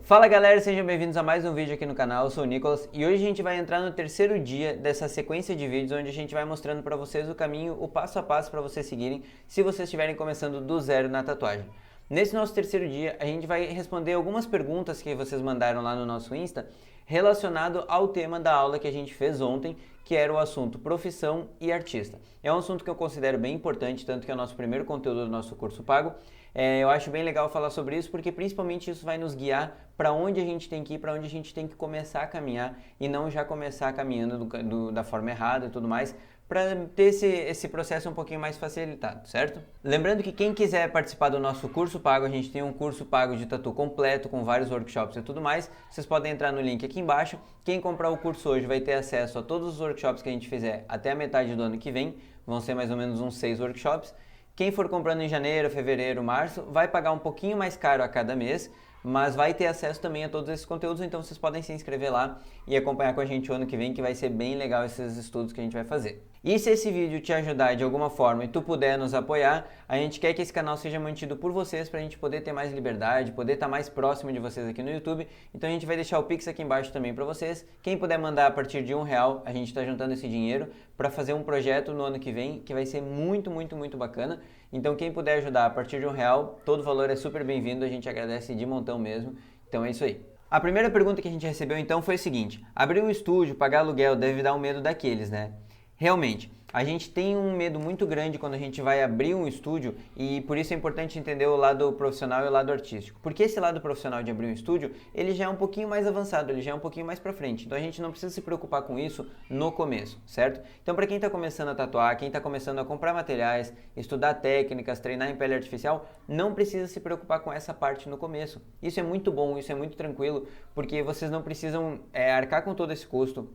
Fala galera, sejam bem-vindos a mais um vídeo aqui no canal, eu sou o Nicolas e hoje a gente vai entrar no terceiro dia dessa sequência de vídeos onde a gente vai mostrando para vocês o caminho, o passo a passo para vocês seguirem se vocês estiverem começando do zero na tatuagem. Nesse nosso terceiro dia a gente vai responder algumas perguntas que vocês mandaram lá no nosso Insta relacionado ao tema da aula que a gente fez ontem, que era o assunto profissão e artista. É um assunto que eu considero bem importante, tanto que é o nosso primeiro conteúdo do nosso curso pago. Eu acho bem legal falar sobre isso, porque principalmente isso vai nos guiar para onde a gente tem que ir, para onde a gente tem que começar a caminhar e não já começar caminhando da forma errada e tudo mais, para ter esse processo um pouquinho mais facilitado, certo? Lembrando que quem quiser participar do nosso curso pago, a gente tem um curso pago de tatu completo, com vários workshops e tudo mais, vocês podem entrar no link aqui embaixo. Quem comprar o curso hoje vai ter acesso a todos os workshops que a gente fizer até a metade do ano que vem, vão ser mais ou menos uns 6 workshops. Quem for comprando em janeiro, fevereiro, março, vai pagar um pouquinho mais caro a cada mês, mas vai ter acesso também a todos esses conteúdos, então vocês podem se inscrever lá e acompanhar com a gente o ano que vem, que vai ser bem legal esses estudos que a gente vai fazer. E se esse vídeo te ajudar de alguma forma e tu puder nos apoiar, a gente quer que esse canal seja mantido por vocês para a gente poder ter mais liberdade, poder estar mais próximo de vocês aqui no YouTube. Então a gente vai deixar o Pix aqui embaixo também para vocês. Quem puder mandar a partir de R$1, a gente está juntando esse dinheiro para fazer um projeto no ano que vem, que vai ser muito bacana. Então quem puder ajudar a partir de R$1, todo valor é super bem-vindo, a gente agradece de montão mesmo. Então é isso aí. A primeira pergunta que a gente recebeu então foi o seguinte: abrir um estúdio, pagar aluguel, deve dar um medo daqueles, né? Realmente, a gente tem um medo muito grande quando a gente vai abrir um estúdio e por isso é importante entender o lado profissional e o lado artístico. Porque esse lado profissional de abrir um estúdio, ele já é um pouquinho mais avançado, ele já é um pouquinho mais pra frente. Então a gente não precisa se preocupar com isso no começo, certo? Então para quem está começando a tatuar, quem está começando a comprar materiais, estudar técnicas, treinar em pele artificial, não precisa se preocupar com essa parte no começo. Isso é muito bom, isso é muito tranquilo, porque vocês não precisam arcar com todo esse custo.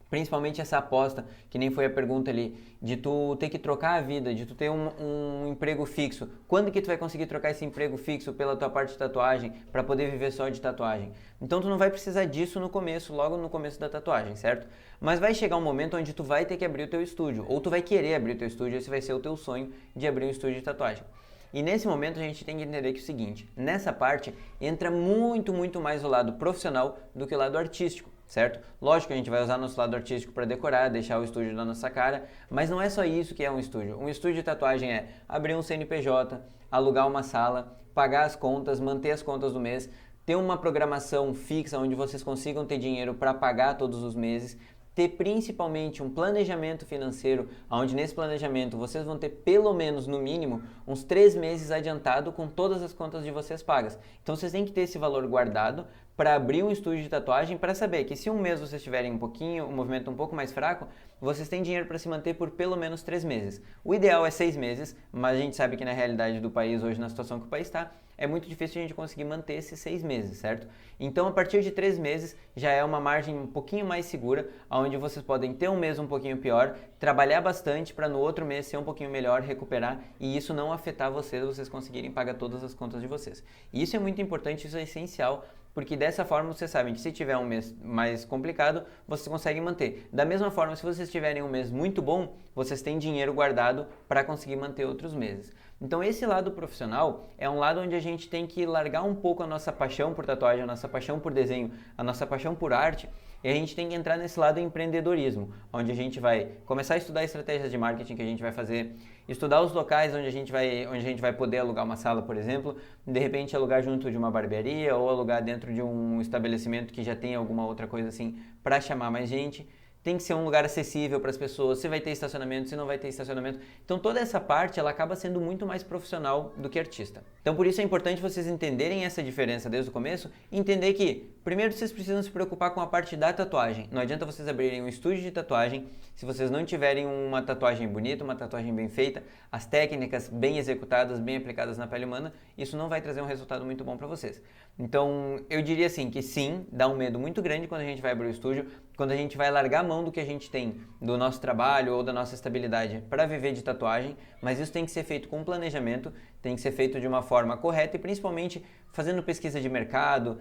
Principalmente essa aposta, que nem foi a pergunta ali, de tu ter que trocar a vida, de tu ter um emprego fixo. Quando que tu vai conseguir trocar esse emprego fixo pela tua parte de tatuagem, para poder viver só de tatuagem? Então tu não vai precisar disso no começo, logo no começo da tatuagem, certo? Mas vai chegar um momento onde tu vai ter que abrir o teu estúdio, ou tu vai querer abrir o teu estúdio, esse vai ser o teu sonho de abrir um estúdio de tatuagem. E nesse momento a gente tem que entender que é o seguinte, nessa parte entra muito mais o lado profissional do que o lado artístico. Certo? Lógico que a gente vai usar nosso lado artístico para decorar, deixar o estúdio na nossa cara, mas não é só isso que é um estúdio. Um estúdio de tatuagem é abrir um CNPJ, alugar uma sala, pagar as contas, manter as contas do mês, ter uma programação fixa onde vocês consigam ter dinheiro para pagar todos os meses, ter principalmente um planejamento financeiro, onde nesse planejamento vocês vão ter pelo menos, no mínimo, uns 3 meses adiantado com todas as contas de vocês pagas. Então vocês têm que ter esse valor guardado para abrir um estúdio de tatuagem, para saber que se um mês vocês tiverem um movimento um pouco mais fraco, vocês têm dinheiro para se manter por pelo menos 3 meses. O ideal é 6 meses, mas a gente sabe que na realidade do país, hoje na situação que o país está, é muito difícil a gente conseguir manter esses 6 meses, certo? Então a partir de 3 meses já é uma margem um pouquinho mais segura, onde vocês podem ter um mês um pouquinho pior, trabalhar bastante para no outro mês ser um pouquinho melhor, recuperar e isso não afetar vocês conseguirem pagar todas as contas de vocês. E isso é muito importante, isso é essencial, porque dessa forma vocês sabem que se tiver um mês mais complicado, vocês conseguem manter. Da mesma forma, se vocês tiverem um mês muito bom, vocês têm dinheiro guardado para conseguir manter outros meses. Então esse lado profissional é um lado onde a gente tem que largar um pouco a nossa paixão por tatuagem, a nossa paixão por desenho, a nossa paixão por arte, e a gente tem que entrar nesse lado empreendedorismo, onde a gente vai começar a estudar estratégias de marketing que a gente vai fazer, estudar os locais onde a gente vai poder alugar uma sala, por exemplo, de repente alugar junto de uma barbearia ou alugar dentro de um estabelecimento que já tem alguma outra coisa assim para chamar mais gente. Tem que ser um lugar acessível para as pessoas, se vai ter estacionamento, se não vai ter estacionamento. Então toda essa parte ela acaba sendo muito mais profissional do que artista. Então por isso é importante vocês entenderem essa diferença desde o começo e entender que primeiro vocês precisam se preocupar com a parte da tatuagem. Não adianta vocês abrirem um estúdio de tatuagem se vocês não tiverem uma tatuagem bonita, uma tatuagem bem feita, as técnicas bem executadas, bem aplicadas na pele humana, isso não vai trazer um resultado muito bom para vocês. Então eu diria assim que sim, dá um medo muito grande quando a gente vai abrir o estúdio, quando a gente vai largar a mão do que a gente tem, do nosso trabalho ou da nossa estabilidade para viver de tatuagem, mas isso tem que ser feito com planejamento, tem que ser feito de uma forma correta e principalmente fazendo pesquisa de mercado,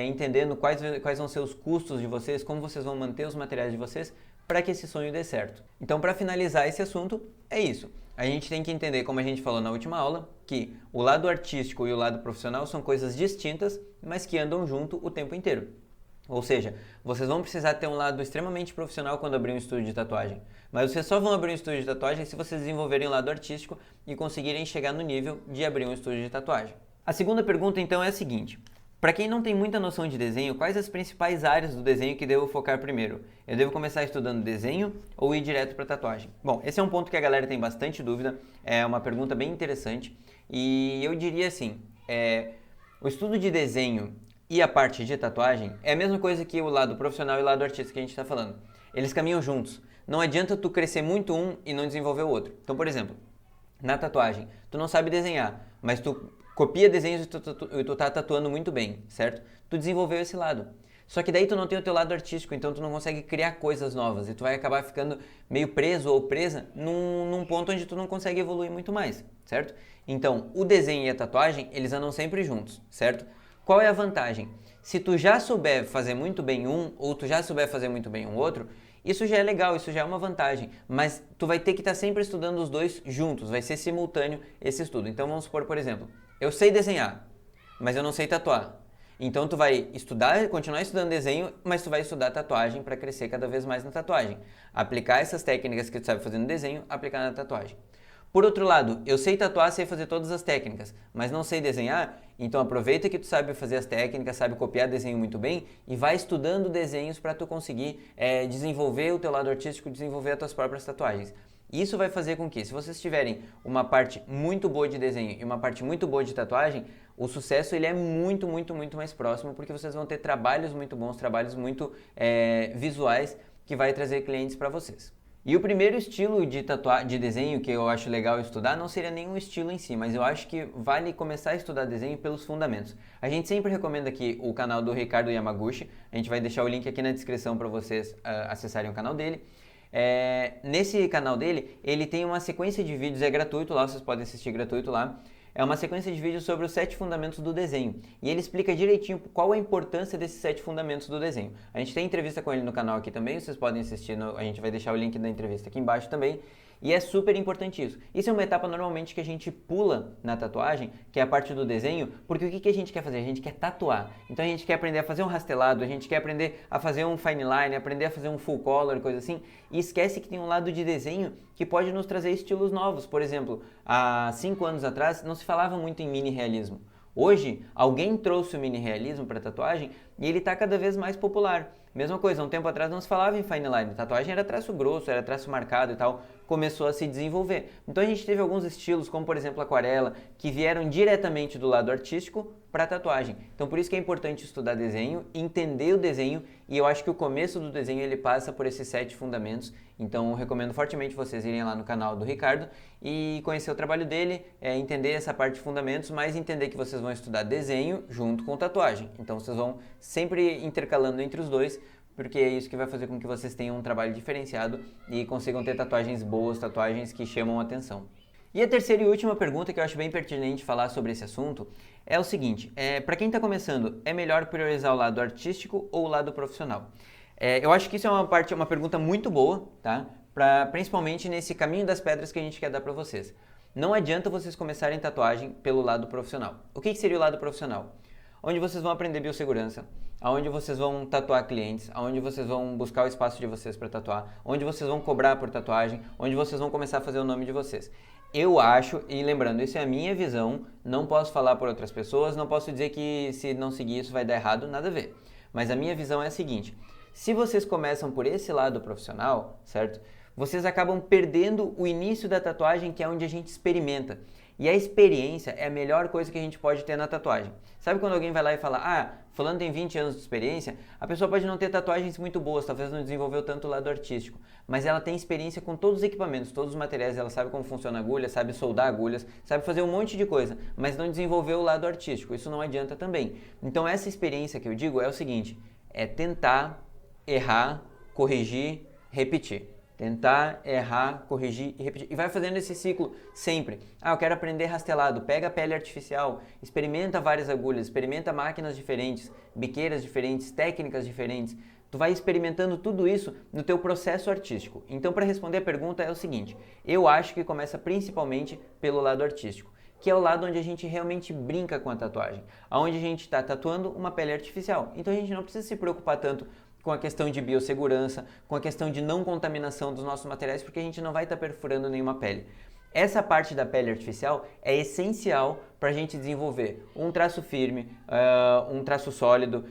entendendo quais vão ser os custos de vocês, como vocês vão manter os materiais de vocês para que esse sonho dê certo. Então para finalizar esse assunto, é isso. A gente tem que entender, como a gente falou na última aula, que o lado artístico e o lado profissional são coisas distintas, mas que andam junto o tempo inteiro. Ou seja, vocês vão precisar ter um lado extremamente profissional quando abrir um estúdio de tatuagem. Mas vocês só vão abrir um estúdio de tatuagem se vocês desenvolverem o lado artístico e conseguirem chegar no nível de abrir um estúdio de tatuagem. A segunda pergunta então é a seguinte: para quem não tem muita noção de desenho, quais as principais áreas do desenho que devo focar primeiro? Eu devo começar estudando desenho ou ir direto para tatuagem? Bom, esse é um ponto que a galera tem bastante dúvida, é uma pergunta bem interessante e eu diria assim, o estudo de desenho e a parte de tatuagem é a mesma coisa que o lado profissional e o lado artístico que a gente está falando. Eles caminham juntos. Não adianta tu crescer muito um e não desenvolver o outro. Então, por exemplo, na tatuagem, tu não sabe desenhar, mas tu copia desenhos e tu tá tatuando muito bem, certo? Tu desenvolveu esse lado. Só que daí tu não tem o teu lado artístico, então tu não consegue criar coisas novas e tu vai acabar ficando meio preso ou presa num ponto onde tu não consegue evoluir muito mais, certo? Então, o desenho e a tatuagem, eles andam sempre juntos, certo? Qual é a vantagem? Se tu já souber fazer muito bem um, ou tu já souber fazer muito bem um outro, isso já é legal, isso já é uma vantagem, mas tu vai ter que estar sempre estudando os dois juntos, vai ser simultâneo esse estudo. Então vamos supor, por exemplo, eu sei desenhar, mas eu não sei tatuar. Então tu vai estudar, continuar estudando desenho, mas tu vai estudar tatuagem para crescer cada vez mais na tatuagem. Aplicar essas técnicas que tu sabe fazer no desenho, aplicar na tatuagem. Por outro lado, eu sei tatuar, sei fazer todas as técnicas, mas não sei desenhar, então aproveita que tu sabe fazer as técnicas, sabe copiar desenho muito bem e vai estudando desenhos para tu conseguir desenvolver o teu lado artístico, desenvolver as tuas próprias tatuagens. Isso vai fazer com que, se vocês tiverem uma parte muito boa de desenho e uma parte muito boa de tatuagem, o sucesso ele é muito, muito, muito mais próximo, porque vocês vão ter trabalhos muito bons, trabalhos muito visuais, que vai trazer clientes para vocês. E o primeiro estilo de desenho que eu acho legal estudar não seria nenhum estilo em si, mas eu acho que vale começar a estudar desenho pelos fundamentos. A gente sempre recomenda aqui o canal do Ricardo Yamaguchi, a gente vai deixar o link aqui na descrição para vocês acessarem o canal dele. Nesse canal dele, ele tem uma sequência de vídeos, é gratuito lá, vocês podem assistir gratuito lá. É uma sequência de vídeos sobre os 7 fundamentos do desenho. E ele explica direitinho qual a importância desses 7 fundamentos do desenho. A gente tem entrevista com ele no canal aqui também, vocês podem assistir, a gente vai deixar o link da entrevista aqui embaixo também. E é super importante isso. Isso é uma etapa normalmente que a gente pula na tatuagem, que é a parte do desenho, porque o que a gente quer fazer? A gente quer tatuar. Então a gente quer aprender a fazer um rastelado, a gente quer aprender a fazer um fine line, aprender a fazer um full color, coisa assim. E esquece que tem um lado de desenho que pode nos trazer estilos novos. Por exemplo, há 5 anos atrás não se falava muito em mini realismo. Hoje, alguém trouxe o mini realismo para tatuagem e ele está cada vez mais popular. Mesma coisa, um tempo atrás não se falava em fine line, tatuagem era traço grosso, era traço marcado e tal, começou a se desenvolver. Então a gente teve alguns estilos, como por exemplo a aquarela, que vieram diretamente do lado artístico para tatuagem. Então por isso que é importante estudar desenho, entender o desenho, e eu acho que o começo do desenho ele passa por esses 7 fundamentos. Então eu recomendo fortemente vocês irem lá no canal do Ricardo e conhecer o trabalho dele, entender essa parte de fundamentos, mas entender que vocês vão estudar desenho junto com tatuagem. Então vocês vão sempre intercalando entre os dois, porque é isso que vai fazer com que vocês tenham um trabalho diferenciado e consigam ter tatuagens boas, tatuagens que chamam a atenção. E a terceira e última pergunta que eu acho bem pertinente falar sobre esse assunto é o seguinte: para quem está começando, é melhor priorizar o lado artístico ou o lado profissional? Eu acho que isso é uma pergunta muito boa, tá? Principalmente nesse caminho das pedras que a gente quer dar para vocês. Não adianta vocês começarem tatuagem pelo lado profissional. O que seria o lado profissional? Onde vocês vão aprender biossegurança, aonde vocês vão tatuar clientes, aonde vocês vão buscar o espaço de vocês para tatuar, onde vocês vão cobrar por tatuagem, onde vocês vão começar a fazer o nome de vocês. Eu acho, e lembrando, isso é a minha visão, não posso falar por outras pessoas, não posso dizer que se não seguir isso vai dar errado, nada a ver. Mas a minha visão é a seguinte: se vocês começam por esse lado profissional, certo? Vocês acabam perdendo o início da tatuagem, que é onde a gente experimenta. E a experiência é a melhor coisa que a gente pode ter na tatuagem. Sabe quando alguém vai lá e fala, fulano tem 20 anos de experiência, a pessoa pode não ter tatuagens muito boas, talvez não desenvolveu tanto o lado artístico, mas ela tem experiência com todos os equipamentos, todos os materiais, ela sabe como funciona a agulha, sabe soldar agulhas, sabe fazer um monte de coisa, mas não desenvolveu o lado artístico, isso não adianta também. Então essa experiência que eu digo é o seguinte: é tentar, errar, corrigir, repetir. Tentar, errar, corrigir e repetir. E vai fazendo esse ciclo sempre. Eu quero aprender rastelado. Pega a pele artificial, experimenta várias agulhas, experimenta máquinas diferentes, biqueiras diferentes, técnicas diferentes. Tu vai experimentando tudo isso no teu processo artístico. Então, para responder a pergunta é o seguinte: eu acho que começa principalmente pelo lado artístico. que é o lado onde a gente realmente brinca com a tatuagem, onde a gente está tatuando uma pele artificial. Então a gente não precisa se preocupar tanto com a questão de biossegurança, com a questão de não contaminação dos nossos materiais, porque a gente não vai estar perfurando nenhuma pele. Essa parte da pele artificial é essencial para a gente desenvolver um traço firme, um traço sólido,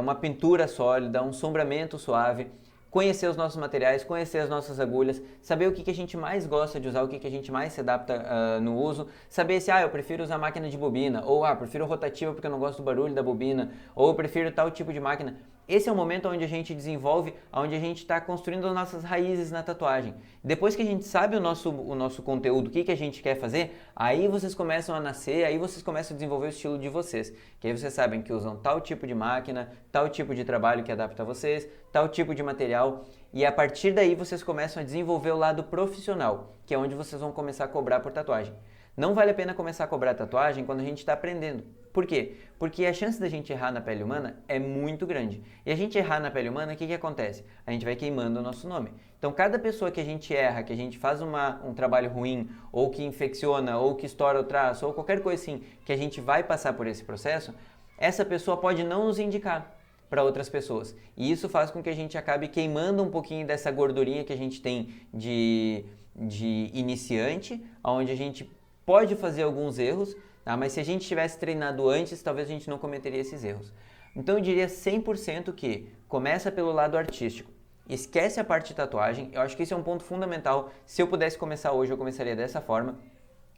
uma pintura sólida, um sombreamento suave, conhecer os nossos materiais, conhecer as nossas agulhas, saber o que a gente mais gosta de usar, o que a gente mais se adapta no uso, saber se eu prefiro usar máquina de bobina, ou prefiro rotativa porque eu não gosto do barulho da bobina, ou eu prefiro tal tipo de máquina. Esse é o momento onde a gente desenvolve, onde a gente está construindo as nossas raízes na tatuagem. Depois que a gente sabe o nosso conteúdo, o que a gente quer fazer, aí vocês começam a nascer, aí vocês começam a desenvolver o estilo de vocês. Que aí vocês sabem que usam tal tipo de máquina, tal tipo de trabalho que adapta a vocês, tal tipo de material. E a partir daí vocês começam a desenvolver o lado profissional, que é onde vocês vão começar a cobrar por tatuagem. Não vale a pena começar a cobrar tatuagem quando a gente está aprendendo. Por quê? Porque a chance da gente errar na pele humana é muito grande. E a gente errar na pele humana, o que acontece? A gente vai queimando o nosso nome. Então, cada pessoa que a gente erra, que a gente faz um trabalho ruim, ou que infecciona, ou que estoura o traço, ou qualquer coisa assim, que a gente vai passar por esse processo, essa pessoa pode não nos indicar para outras pessoas. E isso faz com que a gente acabe queimando um pouquinho dessa gordurinha que a gente tem de iniciante, onde a gente pode fazer alguns erros, tá? Mas se a gente tivesse treinado antes, talvez a gente não cometeria esses erros. Então eu diria 100% que começa pelo lado artístico. Esquece a parte de tatuagem, eu acho que isso é um ponto fundamental. Se eu pudesse começar hoje, eu começaria dessa forma.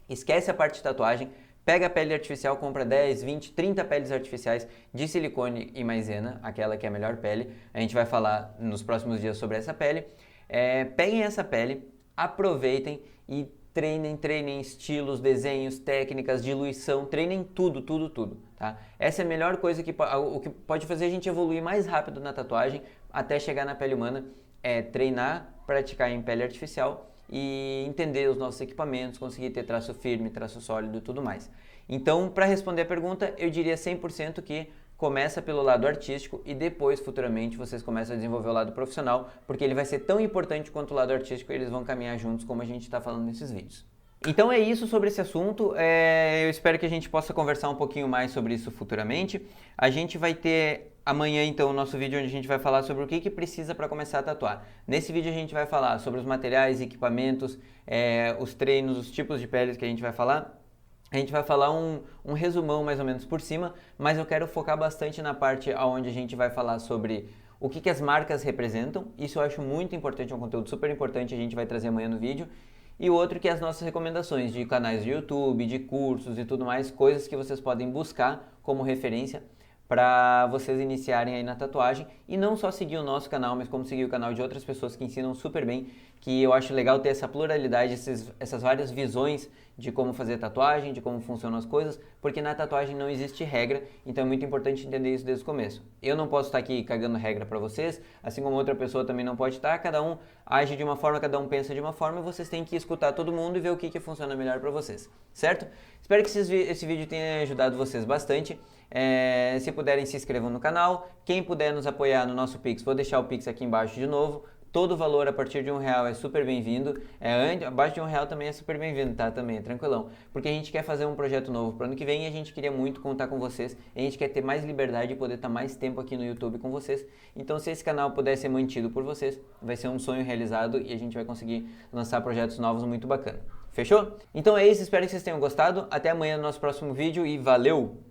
Esquece a parte de tatuagem, pega a pele artificial, compra 10, 20, 30 peles artificiais de silicone e maisena, aquela que é a melhor pele. A gente vai falar nos próximos dias sobre essa pele. Peguem essa pele, aproveitem e treinem estilos, desenhos, técnicas, diluição, treinem tudo, tá? Essa é a melhor coisa o que pode fazer a gente evoluir mais rápido na tatuagem até chegar na pele humana, é treinar, praticar em pele artificial e entender os nossos equipamentos, conseguir ter traço firme, traço sólido e tudo mais. Então, para responder a pergunta, eu diria 100% que começa pelo lado artístico e depois, futuramente, vocês começam a desenvolver o lado profissional, porque ele vai ser tão importante quanto o lado artístico e eles vão caminhar juntos, como a gente está falando nesses vídeos. Então é isso sobre esse assunto, eu espero que a gente possa conversar um pouquinho mais sobre isso futuramente. A gente vai ter amanhã, então, o nosso vídeo onde a gente vai falar sobre o que precisa para começar a tatuar. Nesse vídeo a gente vai falar sobre os materiais, equipamentos, os treinos, os tipos de peles que a gente vai falar. A gente vai falar um resumão mais ou menos por cima, mas eu quero focar bastante na parte onde a gente vai falar sobre o que as marcas representam. Isso eu acho muito importante, é um conteúdo super importante, a gente vai trazer amanhã no vídeo. E o outro que é as nossas recomendações de canais de YouTube, de cursos e tudo mais, coisas que vocês podem buscar como referência para vocês iniciarem aí na tatuagem e não só seguir o nosso canal, mas como seguir o canal de outras pessoas que ensinam super bem, que eu acho legal ter essa pluralidade, essas várias visões de como fazer tatuagem, de como funcionam as coisas, porque na tatuagem não existe regra, então é muito importante entender isso desde o começo. Eu não posso estar aqui cagando regra para vocês, assim como outra pessoa também não pode estar, cada um age de uma forma, cada um pensa de uma forma e vocês têm que escutar todo mundo e ver o que funciona melhor para vocês, certo? Espero que esse vídeo tenha ajudado vocês bastante. Se puderem, se inscrevam no canal. Quem puder nos apoiar no nosso Pix, vou deixar o Pix aqui embaixo de novo. Todo valor a partir de R$1 é super bem-vindo. Abaixo de R$1 também é super bem-vindo, tá? Também é tranquilão. Porque a gente quer fazer um projeto novo pro ano que vem e a gente queria muito contar com vocês. A gente quer ter mais liberdade e poder estar mais tempo aqui no YouTube com vocês. Então, se esse canal puder ser mantido por vocês, vai ser um sonho realizado e a gente vai conseguir lançar projetos novos muito bacana. Fechou? Então é isso, espero que vocês tenham gostado. Até amanhã no nosso próximo vídeo e valeu!